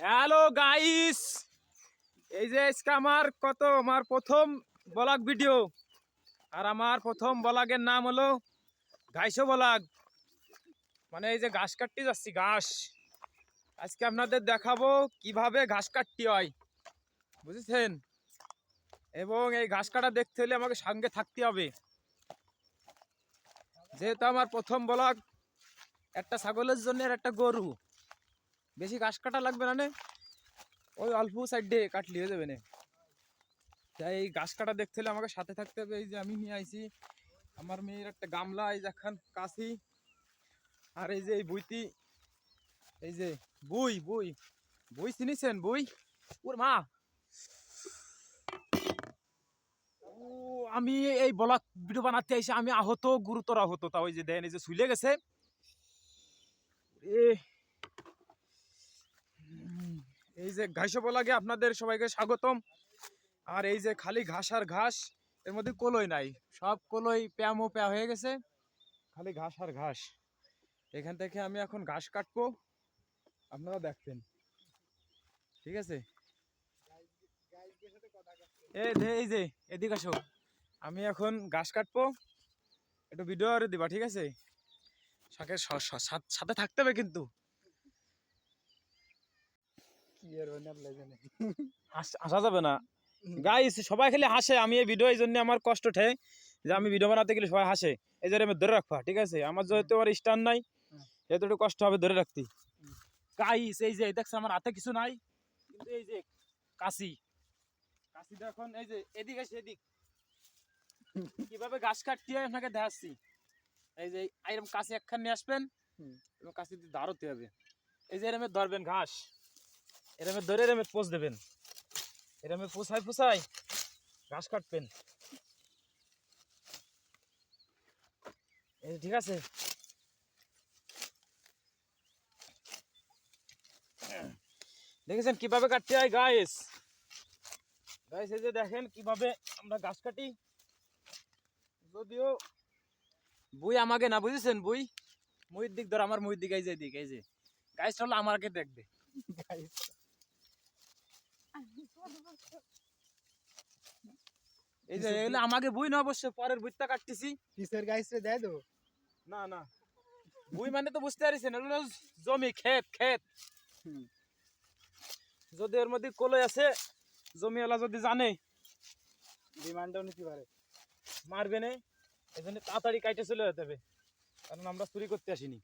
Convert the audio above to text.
Hello guys, এই যে আজকে আমার প্রথম ব্লগ ভিডিও। আর আমার প্রথম ব্লগের নাম হলো ঘাইশো ব্লগ। মানে এই যে ঘাস কাটতে যাচ্ছি, ঘাস আজকে আপনাদের দেখাবো কিভাবে ঘাস কাটতে হয়, বুঝেছেন? এবং এই ঘাস কাটা দেখতে হলে আমাকে সঙ্গে থাকতে হবে, যেহেতু আমার প্রথম ব্লগ। একটা ছাগলের জন্য আর একটা গরু, বেশি ঘাস কাটা লাগবে না, ওই অল্প সাইডে কাটলি হয়ে যাবে না। তাই এই ঘাস কাটা দেখতে হলে আমাকে সাথে থাকতে হবে। এই যে আমি নিয়ে আইছি আমার মেয়ের একটা গামলা, এই দেখেন কাশি, আর এই যে এই বুইতি, এই যে বুই বুই বুই চিনিছেন? বুই ওর মা। ও, আমি এই ব্লগ ভিডিও বানাতে আইসি, আমি আহত, গুরুতর আহত। তা ওই যে দেন এই যে শুলে গেছে। এই যে ঘাইশো ব্লগে আপনাদের সবাইকে স্বাগতম। আর এই যে খালি ঘাস আর ঘাস, এর মধ্যে কলই নাই, সব কলই প্যামো প্যা হয়ে গেছে, খালি ঘাস আর ঘাস। এখান থেকে আমি এখন ঘাস কাটবো, আপনারা দেখবেন, ঠিক আছে? এই যে এদিকে আসো, আমি এখন ঘাস কাটবো, একটু ভিডিও আর দিবা, ঠিক আছে? সাথে থাকতে হবে কিন্তু। আসা যাবে না গাইস, সবাই খালি হাসে। আমি এই ভিডিও, এই জন্য আমার কষ্ট ঠে যে আমি ভিডিও বানাতে গেলে সবাই হাসে। এই জন্য আমি ধরে রাখবা, ঠিক আছে? আমার যেহেতু আমার স্টান নাই, যেহেতু একটু কষ্ট হবে ধরে রাখতে। গাইস এই যে দেখছে আমার হাতে কিছু নাই, কিন্তু এই যে কাশি, কাশি দেখুন, এই যে এদিক আছে, এদিক কিভাবে ঘাস কাটতে হয় আপনাকে দেখাচ্ছি। এই যে এরকম কাশি একখান নিয়ে আসবেন এবং কাশি দিয়ে দাঁড়াতে হবে। এই যে এরমে ধরবেন ঘাস, এরমে ধরে এরমে পোষ দেবেন, এরমে পোষায় পোষায় ঘাস কাটবেন, এই ঠিক আছে? দেখেছেন কিভাবে কাটতে হয় গাইস? গাইস এই যে দেখেন কিভাবে আমরা ঘাস কাটি। যদিও বুই আমাকে না, বুঝেছেন? বুই মুহির দিক ধর, আমার মুহির দিক, এই যে দিক, এই যে গাইস হলো আমাকে দেখবে। এই যে এগুলো আমাকে বুই না, অবশ্য পরের বুইটা কাটতেছি। কিসের গাইছে দেয় তো? না না, বুই মানে তো বুঝতে পারছেন, এগুলো জমি, ক্ষেত ক্ষেত। যদি এর মধ্যে কলই আছে, জমিওয়ালা যদি জানে, ডিমান্ডও নিতে পারে, মারবে না। এই জন্য তাড়াতাড়ি কাইটে চলে যেতে হবে, কারণ আমরা চুরি করতে আসিনি।